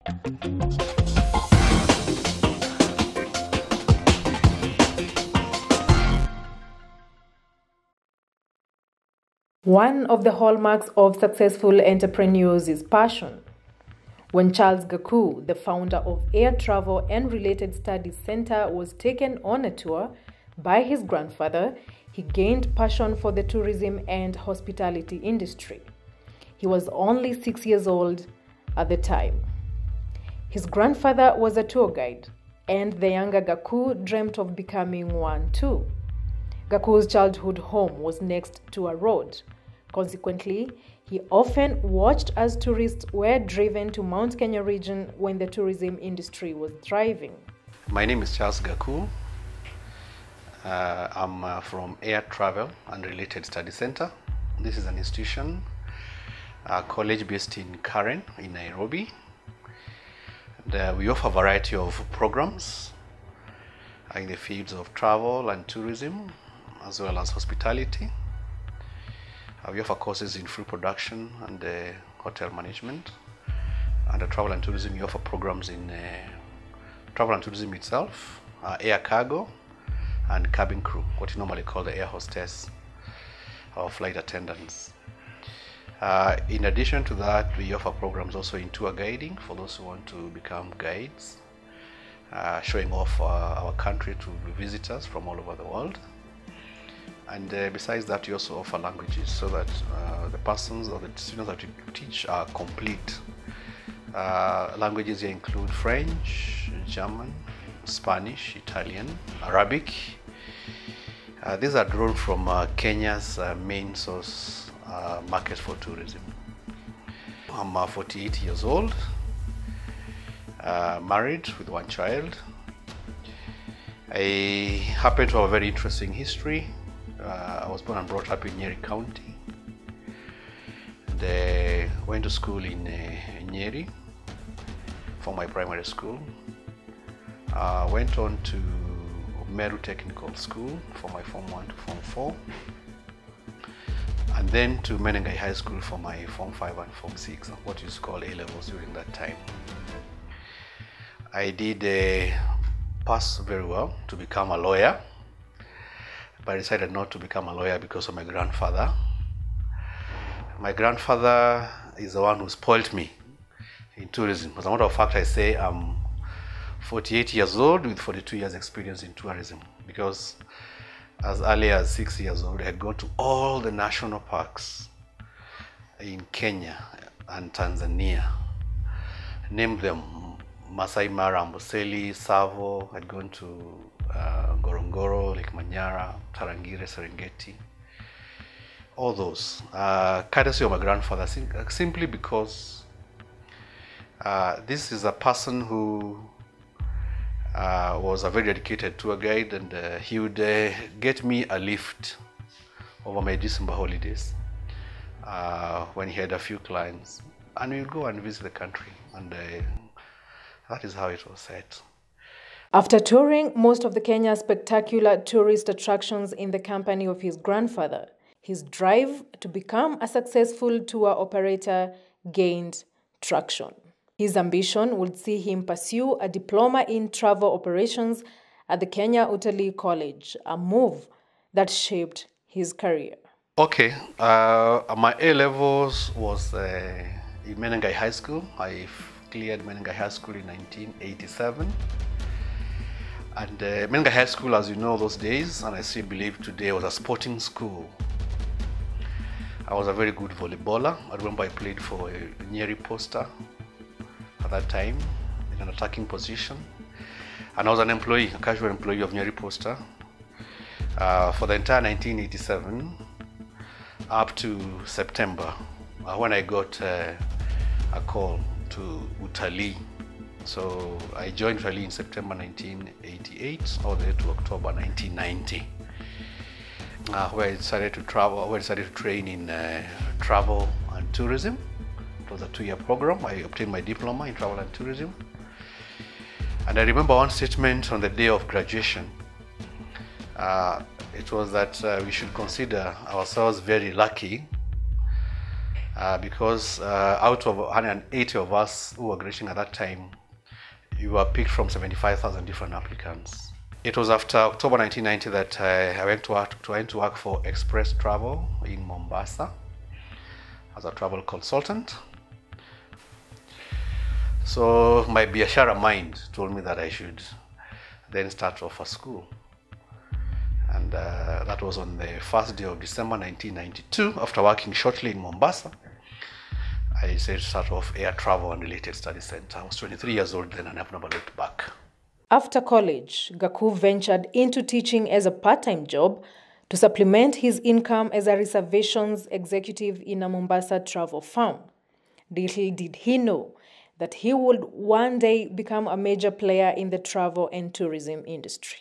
One of the hallmarks of successful entrepreneurs is passion. When Charles Gaku, the founder of Air Travel and Related Studies Center, was taken on a tour by his grandfather, he gained passion for the tourism and hospitality industry. He was only 6 years old at the time. His grandfather was a tour guide, and the younger Gaku dreamt of becoming one too. Gaku's childhood home was next to a road. Consequently, he often watched as tourists were driven to Mount Kenya region when the tourism industry was thriving. My name is Charles Gaku. I'm from Air Travel and Related Studies Center. This is an institution, a college based in Karen in Nairobi. And, we offer a variety of programs in the fields of travel and tourism, as well as hospitality. We offer courses in food production and hotel management. Under travel and tourism, we offer programs in travel and tourism itself, air cargo, and cabin crew, what you normally call the air hostess or flight attendants. In addition to that, we offer programs also in tour guiding for those who want to become guides, showing off our country to visitors from all over the world. And besides that, we also offer languages so that the persons or the students that we teach are complete. Languages here include French, German, Spanish, Italian, Arabic. These are drawn from Kenya's main source market for tourism. I'm 48 years old, married with one child. I happen to have a very interesting history. I was born and brought up in Nyeri County, and went to school in Nyeri for my primary school. Went on to Meru Technical School for my Form 1 to Form 4, and then to Menengai High School for my Form 5 and Form 6, what is called A-levels during that time. I did pass very well to become a lawyer, but I decided not to become a lawyer because of my grandfather. My grandfather is the one who spoiled me in tourism. As a matter of fact, I say I'm 48 years old with 42 years experience in tourism, because as early as 6 years old, I had gone to all the national parks in Kenya and Tanzania. Name them: Masai Mara, Amboseli, Tsavo. I'd gone to Ngorongoro, Lake Manyara, Tarangire, Serengeti, all those, courtesy of my grandfather, simply because this is a person who was a very dedicated tour guide, and he would get me a lift over my December holidays when he had a few clients, and we'd go and visit the country, and that is how it was set. After touring most of the Kenya's spectacular tourist attractions in the company of his grandfather, his drive to become a successful tour operator gained traction. His ambition would see him pursue a diploma in travel operations at the Kenya Utalii College, a move that shaped his career. Okay, my A-levels was in Menengai High School. I cleared Menengai High School in 1987. And Menengai High School, as you know, those days, and I still believe today, was a sporting school. I was a very good volleyballer. I remember I played for Nyeri Posta at that time in an attacking position. And I was an employee, a casual employee of Nyeri Posta for the entire 1987 up to September, when I got a call to Utalii. So I joined Utalii in September 1988 all the way to October 1990, where I decided to travel, where I decided to train in travel and tourism. It was a 2-year program. I obtained my diploma in travel and tourism. And I remember one statement on the day of graduation. It was that we should consider ourselves very lucky because out of 180 of us who were graduating at that time, we were picked from 75,000 different applicants. It was after October 1990 that I went to work for Express Travel in Mombasa as a travel consultant. So my biashara mind told me that I should then start off a school. And that was on the first day of December 1992. After working shortly in Mombasa, I decided to start off Air Travel and Related Study Center. I was 23 years old then and I've never looked back. After college, Gaku ventured into teaching as a part-time job to supplement his income as a reservations executive in a Mombasa travel firm. Little did he know that he would one day become a major player in the travel and tourism industry.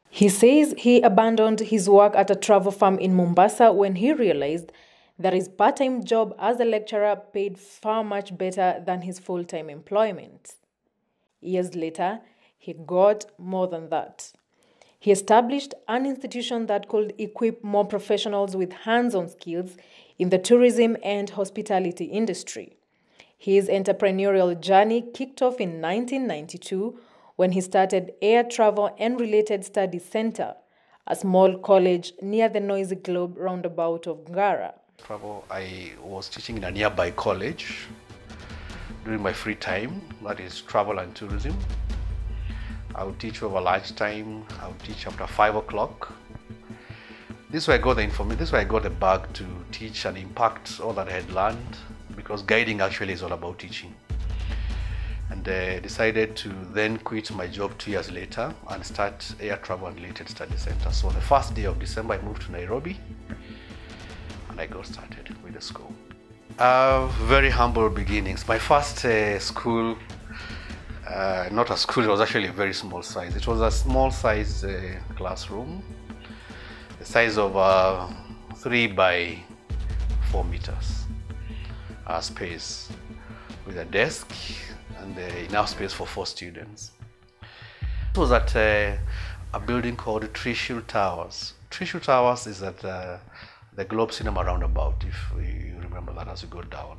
He says he abandoned his work at a travel firm in Mombasa when he realized that his part-time job as a lecturer paid far much better than his full-time employment. Years later, he got more than that. He established an institution that could equip more professionals with hands-on skills in the tourism and hospitality industry. His entrepreneurial journey kicked off in 1992 when he started Air Travel and Related Study Center, a small college near the noisy Globe roundabout of Ngara. I was teaching in a nearby college during my free time, that is travel and tourism. I would teach over lunchtime, I would teach after 5 o'clock. This is where I got the information, this is where I got the bug to teach and impact all that I had learned, because guiding actually is all about teaching. And decided to then quit my job 2 years later and start Air Travel and Related Study Center. So on the first day of December, I moved to Nairobi and I got started with the school. Very humble beginnings. My first school, not a school, it was actually a very small size. It was a small size classroom, the size of 3 by 4 meters space, with a desk and enough space for 4 students. It was at a building called Trishul Towers. Trishul Towers is at the Globe Cinema roundabout, if you remember that as you go down.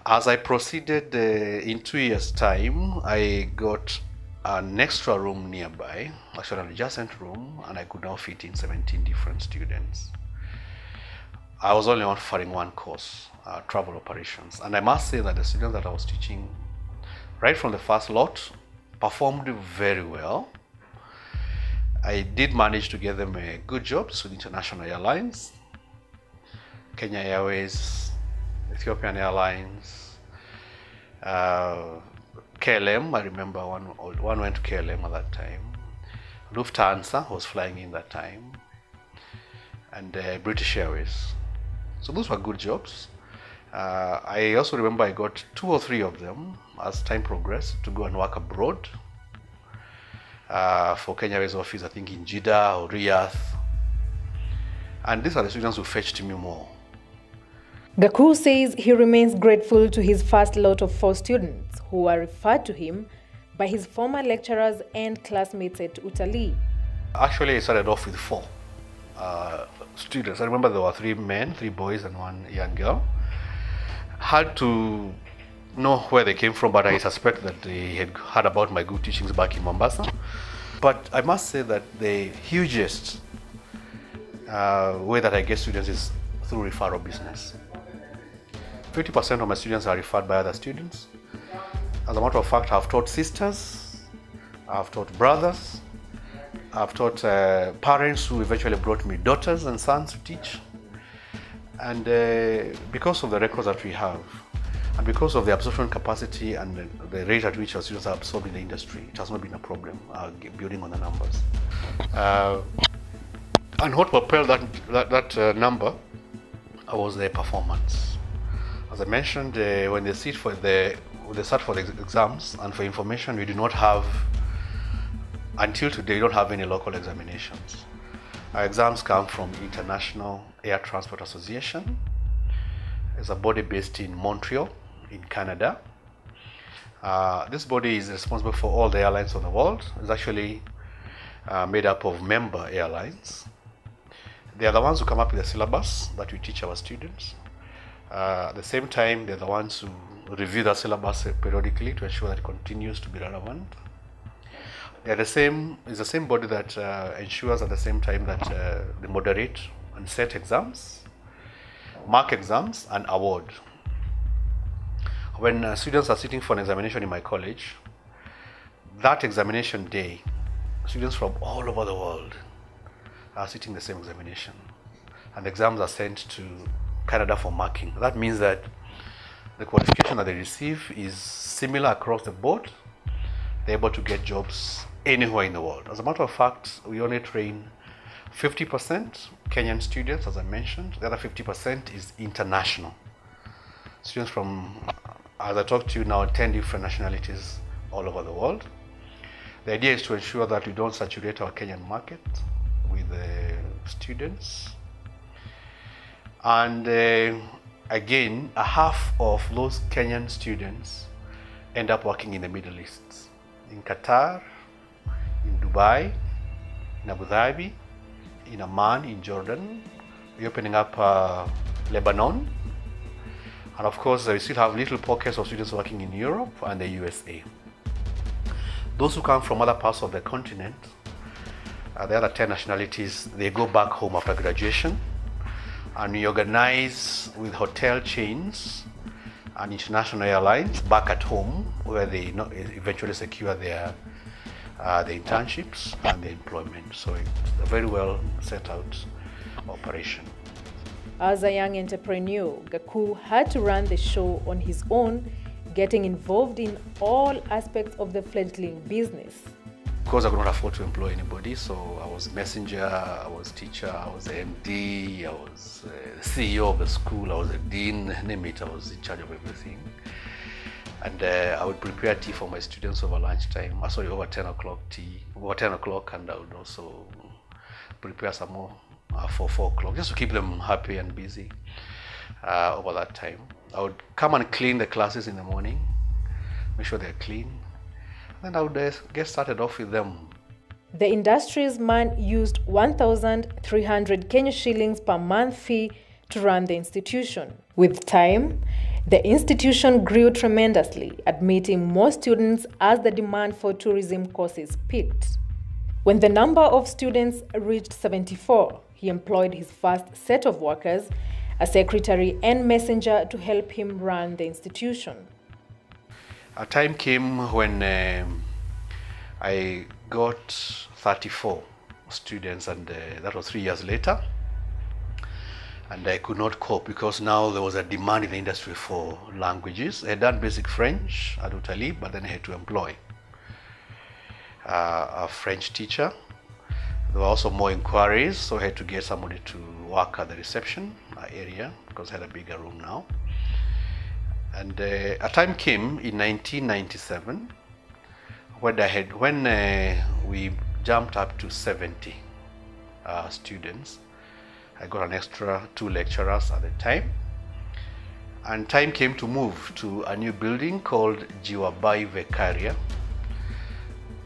As I proceeded in 2 years' time, I got an extra room nearby, actually an adjacent room, and I could now fit in 17 different students. I was only offering one course, travel operations, and I must say that the students that I was teaching right from the first lot performed very well. I did manage to get them good jobs with international airlines, Kenya Airways, Ethiopian Airlines, KLM. I remember one went to KLM at that time. Lufthansa was flying in that time, and British Airways. So those were good jobs. I also remember I got 2 or 3 of them as time progressed to go and work abroad for Kenya Airways office, I think in Jeddah or Riyadh. And these are the students who fetched me more. Gaku says he remains grateful to his first lot of 4 students who were referred to him by his former lecturers and classmates at Utalii. Actually, I started off with 4 students. I remember there were 3 men, 3 boys and 1 young girl. Had to know where they came from, but I suspect that they had heard about my good teachings back in Mombasa. But I must say that the hugest way that I get students is through referral business. 50% of my students are referred by other students. As a matter of fact, I've taught sisters, I've taught brothers, I've taught parents who eventually brought me daughters and sons to teach. And because of the records that we have, and because of the absorption capacity and the rate at which our students are absorbed in the industry, it has not been a problem building on the numbers. And what propelled that number was the performance. As I mentioned, when they start for the exams and for information, we do not have, until today, we don't have any local examinations. Our exams come from International Air Transport Association. It's a body based in Montreal, in Canada. This body is responsible for all the airlines of the world. It's actually made up of member airlines. They are the ones who come up with the syllabus that we teach our students. At the same time, they're the ones who review the syllabus periodically to ensure that it continues to be relevant. They're the same body that ensures at the same time that they moderate and set exams, mark exams, and award. When students are sitting for an examination in my college, that examination day, students from all over the world are sitting the same examination, and the exams are sent to Canada for marking. That means that the qualification that they receive is similar across the board. They're able to get jobs anywhere in the world. As a matter of fact, we only train 50% Kenyan students, as I mentioned. The other 50% is international. Students from, as I talk to you now, 10 different nationalities all over the world. The idea is to ensure that we don't saturate our Kenyan market with students. And again, a half of those Kenyan students end up working in the Middle East, in Qatar, in Dubai, in Abu Dhabi, in Amman, in Jordan. We're opening up Lebanon. And of course, we still have little pockets of students working in Europe and the USA. Those who come from other parts of the continent, the other 10 nationalities, they go back home after graduation. And we organize with hotel chains and international airlines back at home, where they eventually secure their internships and their employment. So it's a very well set out operation. As a young entrepreneur, Gaku had to run the show on his own, getting involved in all aspects of the fledgling business. Of course, I could not afford to employ anybody, so I was messenger, I was teacher, I was MD, I was CEO of the school, I was a dean, name it, I was in charge of everything. And I would prepare tea for my students over lunchtime, over 10 o'clock tea, over 10 o'clock, and I would also prepare some more for 4 o'clock, just to keep them happy and busy over that time. I would come and clean the classes in the morning, make sure they're clean. Then I would get started off with them. The industry's man used 1,300 Kenya shillings per month fee to run the institution. With time, the institution grew tremendously, admitting more students as the demand for tourism courses peaked. When the number of students reached 74, he employed his first set of workers, a secretary and messenger, to help him run the institution. A time came when I got 34 students, and that was 3 years later. And I could not cope because now there was a demand in the industry for languages. I had done basic French at Utalii, but then I had to employ a French teacher. There were also more inquiries, so I had to get somebody to work at the reception area because I had a bigger room now. And a time came in 1997 when we jumped up to 70 students. I got an extra 2 lecturers at the time. And time came to move to a new building called Jiwabai Vekaria.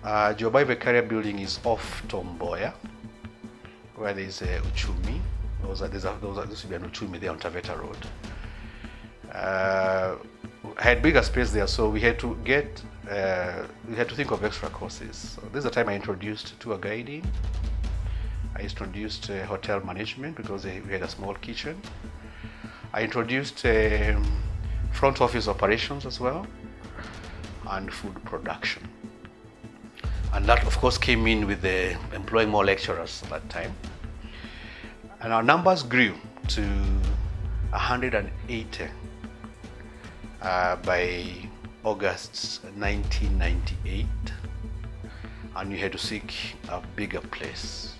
Jiwabai Vekaria building is off Tom Mboya, where there is Uchumi. This will be an Uchumi there on Taveta Road. I had bigger space there, so we had to think of extra courses. So this is the time I introduced tour guiding. I introduced hotel management because we had a small kitchen. I introduced front office operations as well, and food production. And that, of course, came in with employing more lecturers at that time. And our numbers grew to 180 by August 1998, and we had to seek a bigger place.